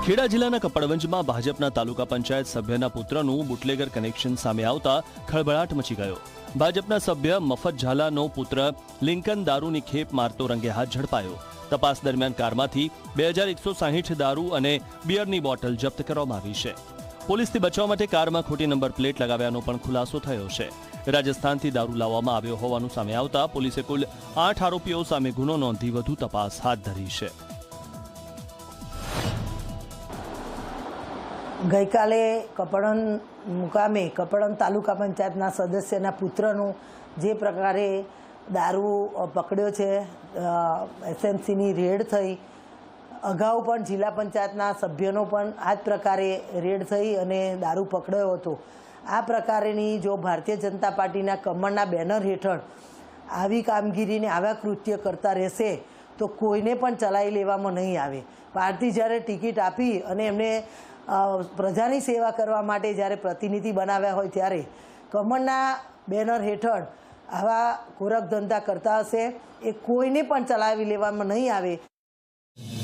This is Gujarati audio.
ખેડા જિલ્લાના કપડવંજમાં ભાજપના તાલુકા પંચાયત સભ્યના પુત્રનું બુટલેગર કનેક્શન સામે આવતા ખળભળાટ મચી ગયો। ભાજપના સભ્ય મફત ઝાલાનો પુત્ર લિંકન દારૂની ખેપ મારતો રંગે હાથ ઝડપાયો। તપાસ દરમિયાન કારમાંથી 2160 દારૂ અને બિયરની બોટલ જપ્ત કરવામાં આવી છે। પોલીસથી બચવા માટે કારમાં ખોટી નંબર પ્લેટ લગાવ્યાનો પણ ખુલાસો થયો છે। રાજસ્થાનથી દારૂ લાવવામાં આવ્યો હોવાનું સામે આવતા પોલીસે કુલ 8 આરોપીઓ સામે ગુનો નોંધી વધુ તપાસ હાથ ધરી છે। ગઈકાલે કપડન મુકામે કપડન તાલુકા પંચાયતના સદસ્યના પુત્રનું જે પ્રકારે દારૂ પકડ્યો છે, એસએમસીની રેડ થઈ, અગાઉ પણ જિલ્લા પંચાયતના સભ્યનો પણ આ જ પ્રકારે રેડ થઈ અને દારૂ પકડાયો હતો। આ પ્રકારેની જો ભારતીય જનતા પાર્ટીના કમળના બેનર હેઠળ આવી કામગીરીને આવા કૃત્ય કરતા રહેશે તો કોઈને પણ ચલાવી લેવામાં નહીં આવે। પાર્ટી જ્યારે ટિકિટ આપી અને એમને પ્રજાની સેવા કરવા માટે જ્યારે પ્રતિનિધિ બનાવ્યા હોય ત્યારે કમળના બેનર હેઠળ આવા ગોરખ ધંધા કરતા હશે એ કોઈને પણ ચલાવી લેવામાં નહીં આવે।